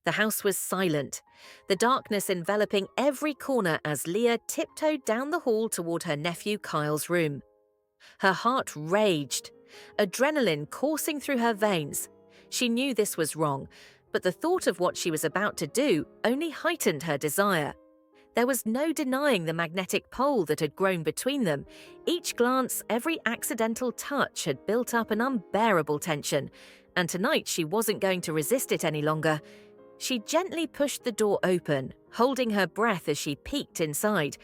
The house was silent, the darkness enveloping every corner as Leah tiptoed down the hall toward her nephew Kyle's room. Her heart raged, adrenaline coursing through her veins. She knew this was wrong, but the thought of what she was about to do only heightened her desire. There was no denying the magnetic pole that had grown between them. Each glance, every accidental touch had built up an unbearable tension, and tonight she wasn't going to resist it any longer. She gently pushed the door open, holding her breath as she peeked inside.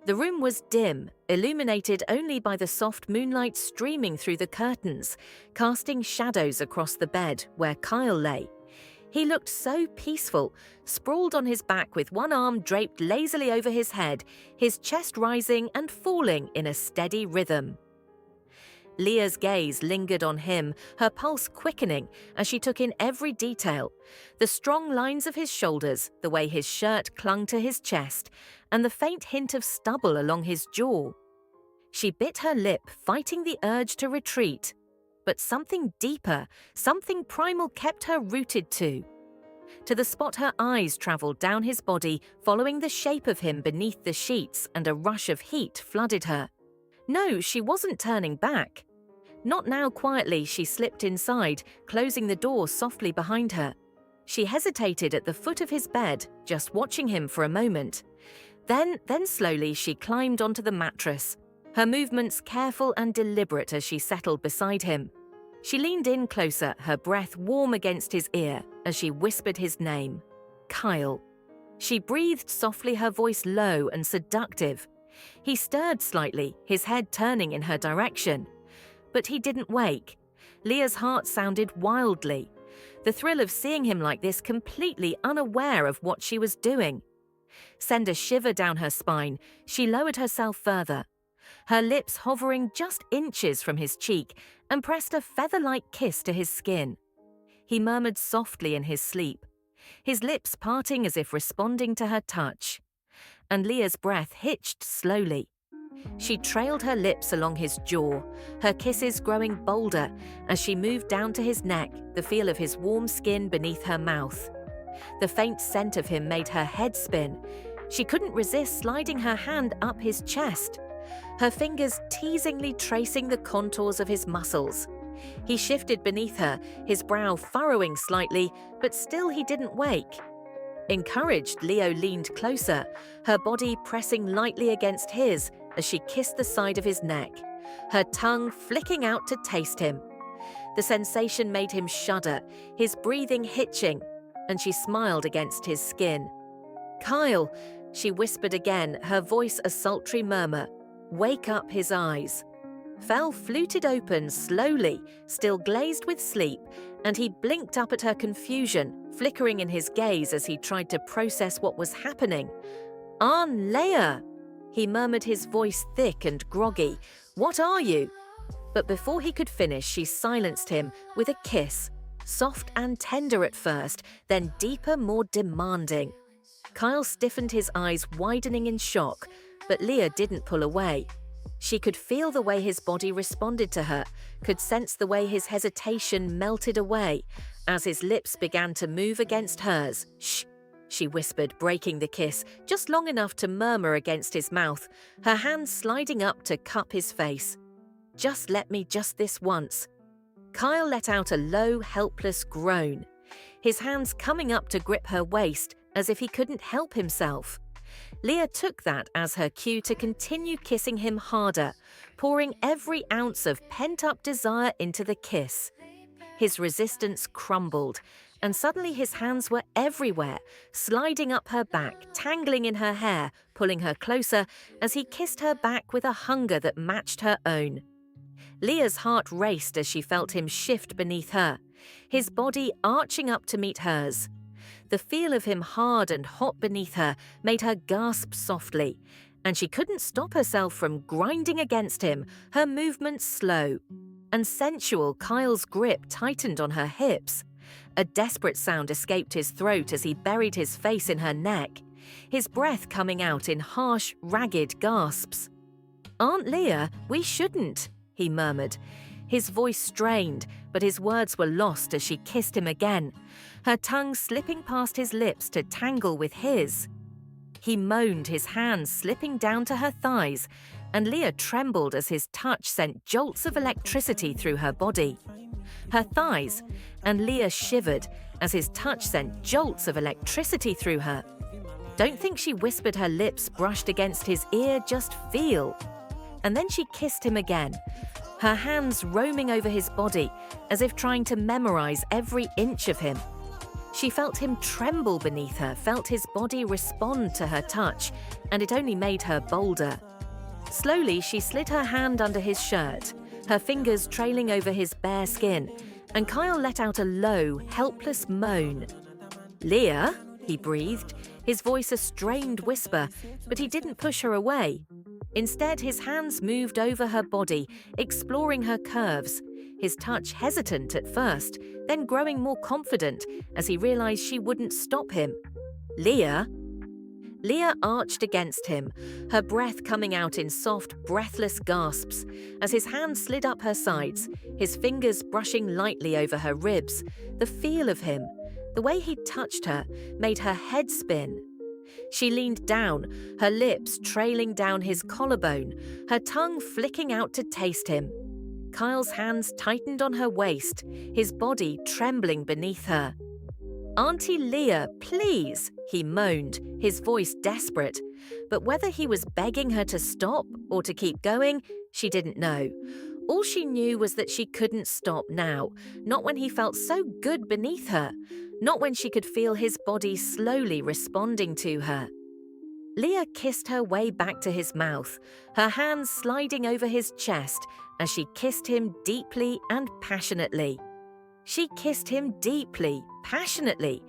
The room was dim, illuminated only by the soft moonlight streaming through the curtains, casting shadows across the bed where Kyle lay. He looked so peaceful, sprawled on his back with one arm draped lazily over his head, his chest rising and falling in a steady rhythm. Leah's gaze lingered on him, her pulse quickening as she took in every detail. The strong lines of his shoulders, the way his shirt clung to his chest, and the faint hint of stubble along his jaw. She bit her lip, fighting the urge to retreat. But something deeper, something primal kept her rooted to the spot her eyes traveled down his body, following the shape of him beneath the sheets, and a rush of heat flooded her. No, she wasn't turning back. Not now. Quietly, she slipped inside, closing the door softly behind her. She hesitated at the foot of his bed, just watching him for a moment. Then slowly she climbed onto the mattress, her movements careful and deliberate as she settled beside him. She leaned in closer, her breath warm against his ear as she whispered his name, Kyle. She breathed softly, her voice low and seductive. He stirred slightly, his head turning in her direction. But he didn't wake. Leah's heart sounded wildly, the thrill of seeing him like this, completely unaware of what she was doing. Send a shiver down her spine, she lowered herself further, her lips hovering just inches from his cheek, and pressed a feather-like kiss to his skin. He murmured softly in his sleep, his lips parting as if responding to her touch. And Leah's breath hitched slowly. She trailed her lips along his jaw, her kisses growing bolder as she moved down to his neck, the feel of his warm skin beneath her mouth. The faint scent of him made her head spin. She couldn't resist sliding her hand up his chest, her fingers teasingly tracing the contours of his muscles. He shifted beneath her, his brow furrowing slightly, but still he didn't wake. Encouraged, Leo leaned closer, her body pressing lightly against his as she kissed the side of his neck, her tongue flicking out to taste him. The sensation made him shudder, his breathing hitching, and she smiled against his skin. Kyle, she whispered again, her voice a sultry murmur. Wake up. His eyes fluted open slowly, still glazed with sleep, and he blinked up at her confusion, flickering in his gaze as he tried to process what was happening. Leah, he murmured, his voice thick and groggy. What are you? But before he could finish, she silenced him with a kiss, soft and tender at first, then deeper, more demanding. Kyle stiffened, his eyes widening in shock, but Leah didn't pull away. She could feel the way his body responded to her, could sense the way his hesitation melted away as his lips began to move against hers. Shh, she whispered, breaking the kiss, just long enough to murmur against his mouth, her hands sliding up to cup his face. Just let me, just this once. Kyle let out a low, helpless groan, his hands coming up to grip her waist as if he couldn't help himself. Leah took that as her cue to continue kissing him harder, pouring every ounce of pent-up desire into the kiss. His resistance crumbled, and suddenly his hands were everywhere, sliding up her back, tangling in her hair, pulling her closer as he kissed her back with a hunger that matched her own. Leah's heart raced as she felt him shift beneath her, his body arching up to meet hers. The feel of him hard and hot beneath her made her gasp softly, and she couldn't stop herself from grinding against him, her movements slow and sensual. Kyle's grip tightened on her hips. A desperate sound escaped his throat as he buried his face in her neck, his breath coming out in harsh, ragged gasps. Aunt Leah, we shouldn't, he murmured, His voice strained, but his words were lost as she kissed him again, her tongue slipping past his lips to tangle with his. He moaned, his hands slipping down to her thighs, and Leah trembled as his touch sent jolts of electricity through her body. Her thighs, and Leah shivered as his touch sent jolts of electricity through her. Don't think she whispered, her lips brushed against his ear, just feel. And then she kissed him again, her hands roaming over his body as if trying to memorize every inch of him. She felt him tremble beneath her, felt his body respond to her touch, and it only made her bolder. Slowly, she slid her hand under his shirt, her fingers trailing over his bare skin, and Kyle let out a low, helpless moan. "Leah?" he breathed, his voice a strained whisper, but he didn't push her away. Instead, his hands moved over her body, exploring her curves, his touch hesitant at first, then growing more confident as he realized she wouldn't stop him. "Leah?" Leah arched against him, her breath coming out in soft, breathless gasps as his hands slid up her sides, his fingers brushing lightly over her ribs. The feel of him, the way he touched her, made her head spin. She leaned down, her lips trailing down his collarbone, her tongue flicking out to taste him. Kyle's hands tightened on her waist, his body trembling beneath her. "Auntie Leah, please," he moaned, his voice desperate. But whether he was begging her to stop or to keep going, she didn't know. All she knew was that she couldn't stop now, not when he felt so good beneath her, not when she could feel his body slowly responding to her. Leah kissed her way back to his mouth, her hands sliding over his chest as she kissed him deeply and passionately. She kissed him deeply, passionately.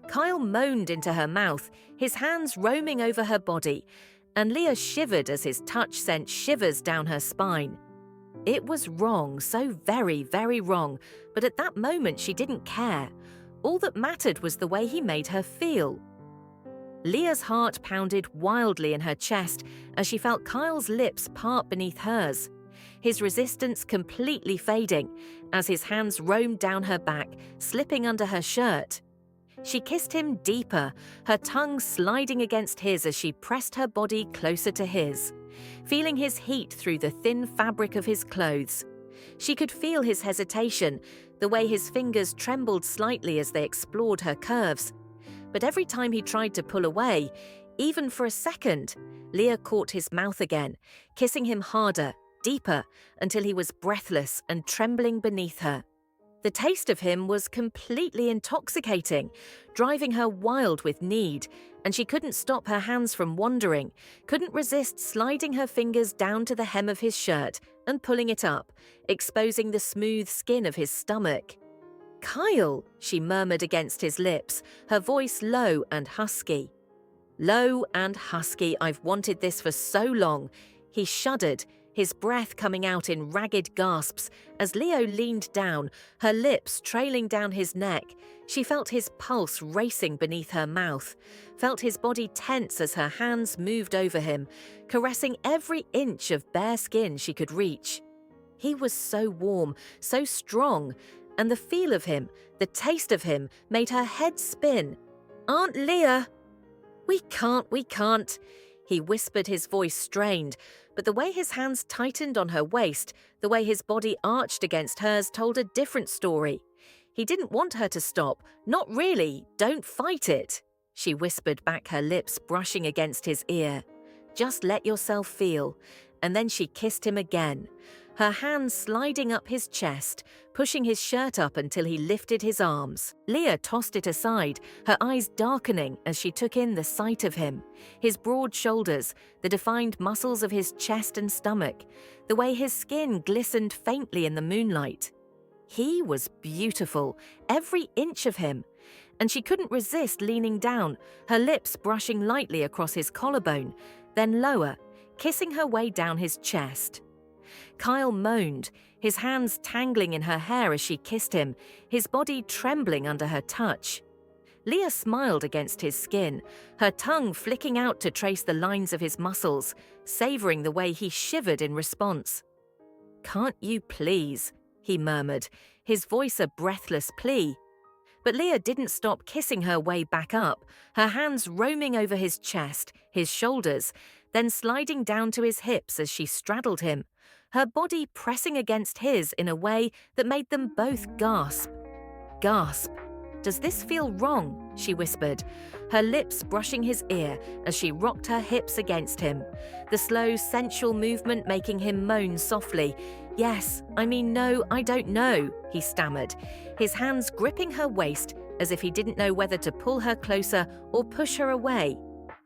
Kyle moaned into her mouth, his hands roaming over her body, and Leah shivered as his touch sent shivers down her spine. It was wrong, so very, very wrong, but at that moment she didn't care. All that mattered was the way he made her feel. Leah's heart pounded wildly in her chest as she felt Kyle's lips part beneath hers, his resistance completely fading as his hands roamed down her back, slipping under her shirt. She kissed him deeper, her tongue sliding against his as she pressed her body closer to his, feeling his heat through the thin fabric of his clothes. She could feel his hesitation, the way his fingers trembled slightly as they explored her curves. But every time he tried to pull away, even for a second, Leah caught his mouth again, kissing him harder, deeper, until he was breathless and trembling beneath her. The taste of him was completely intoxicating, driving her wild with need, and she couldn't stop her hands from wandering, couldn't resist sliding her fingers down to the hem of his shirt and pulling it up, exposing the smooth skin of his stomach. "Kyle," she murmured against his lips, her voice low and husky. "Low and husky, I've wanted this for so long." He shuddered, his breath coming out in ragged gasps as Leo leaned down, her lips trailing down his neck. She felt his pulse racing beneath her mouth, felt his body tense as her hands moved over him, caressing every inch of bare skin she could reach. He was so warm, so strong, and the feel of him, the taste of him, made her head spin. "Aunt Leah!" We can't," he whispered, his voice strained, but the way his hands tightened on her waist, the way his body arched against hers told a different story. He didn't want her to stop. "Not really, don't fight it," she whispered back, her lips brushing against his ear. "Just let yourself feel." And then she kissed him again, her hands sliding up his chest, pushing his shirt up until he lifted his arms. Leah tossed it aside, her eyes darkening as she took in the sight of him, his broad shoulders, the defined muscles of his chest and stomach, the way his skin glistened faintly in the moonlight. He was beautiful, every inch of him, and she couldn't resist leaning down, her lips brushing lightly across his collarbone, then lower, kissing her way down his chest. Kyle moaned, his hands tangling in her hair as she kissed him, his body trembling under her touch. Leah smiled against his skin, her tongue flicking out to trace the lines of his muscles, savoring the way he shivered in response. "Can't you please?" he murmured, his voice a breathless plea. But Leah didn't stop kissing her way back up, her hands roaming over his chest, his shoulders, then sliding down to his hips as she straddled him, her body pressing against his in a way that made them both gasp. Gasp. "Does this feel wrong?" she whispered, her lips brushing his ear as she rocked her hips against him, the slow, sensual movement making him moan softly. "Yes, I mean no, I don't know," he stammered, his hands gripping her waist as if he didn't know whether to pull her closer or push her away.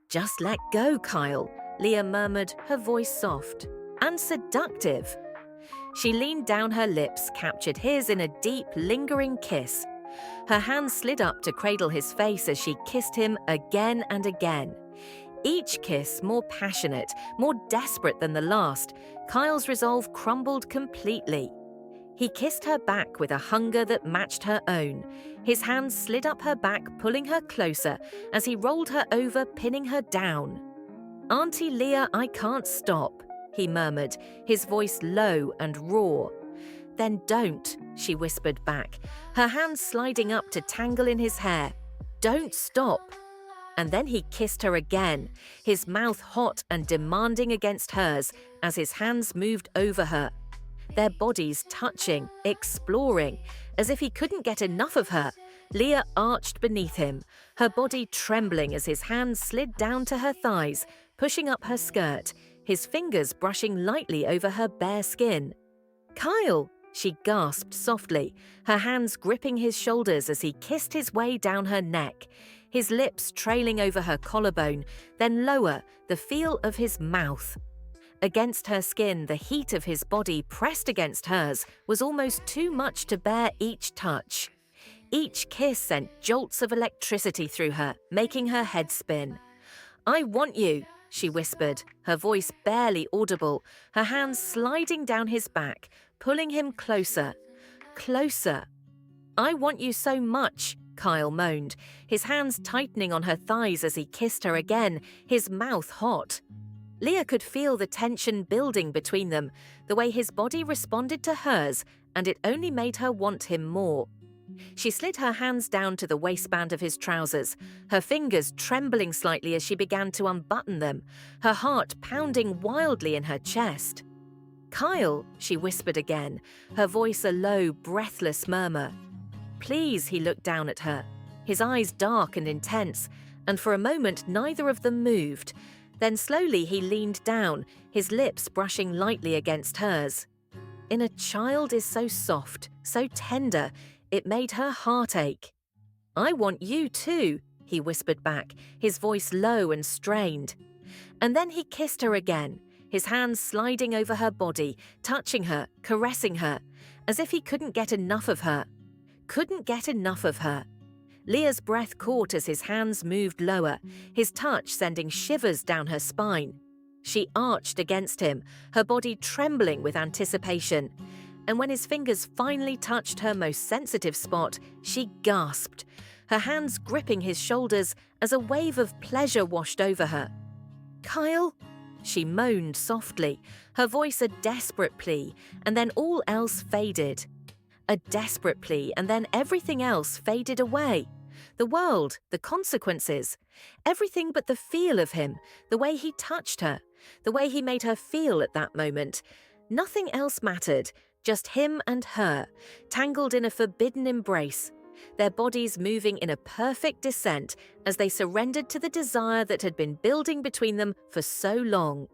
"Just let go, Kyle," Leah murmured, her voice soft and seductive. She leaned down, her lips captured his in a deep, lingering kiss. Her hands slid up to cradle his face as she kissed him again and again. Each kiss more passionate, more desperate than the last, Kyle's resolve crumbled completely. He kissed her back with a hunger that matched her own. His hands slid up her back, pulling her closer as he rolled her over, pinning her down. "Auntie Leah, I can't stop," he murmured, his voice low and raw. "Then don't," she whispered back, her hands sliding up to tangle in his hair. "Don't stop." And then he kissed her again, his mouth hot and demanding against hers as his hands moved over her. Their bodies touching, exploring, as if he couldn't get enough of her. Leah arched beneath him, her body trembling as his hands slid down to her thighs, pushing up her skirt, his fingers brushing lightly over her bare skin. "Kyle!" she gasped softly, her hands gripping his shoulders as he kissed his way down her neck, his lips trailing over her collarbone, then lower, the feel of his mouth. Against her skin, the heat of his body pressed against hers was almost too much to bear each touch. Each kiss sent jolts of electricity through her, making her head spin. "I want you," she whispered, her voice barely audible, her hands sliding down his back, pulling him closer. Closer. "I want you so much," Kyle moaned, his hands tightening on her thighs as he kissed her again, his mouth hot. Leah could feel the tension building between them, the way his body responded to hers, and it only made her want him more. She slid her hands down to the waistband of his trousers, her fingers trembling slightly as she began to unbutton them, her heart pounding wildly in her chest. "Kyle," she whispered again, her voice a low, breathless murmur. "Please," he looked down at her, his eyes dark and intense, and for a moment neither of them moved. Then slowly he leaned down, his lips brushing lightly against hers. "In a child is so soft, so tender, it made her heart ache." "I want you too," he whispered back, his voice low and strained. And then he kissed her again, his hands sliding over her body, touching her, caressing her, as if he couldn't get enough of her. Couldn't get enough of her. Leah's breath caught as his hands moved lower, his touch sending shivers down her spine. She arched against him, her body trembling with anticipation. And when his fingers finally touched her most sensitive spot, she gasped, her hands gripping his shoulders as a wave of pleasure washed over her. "Kyle?" she moaned softly, her voice a desperate plea, and then all else faded. A desperate plea, and then everything else faded away. The world, the consequences, everything but the feel of him, the way he touched her, the way he made her feel at that moment. Nothing else mattered, just him and her, tangled in a forbidden embrace, their bodies moving in a perfect descent as they surrendered to the desire that had been building between them for so long.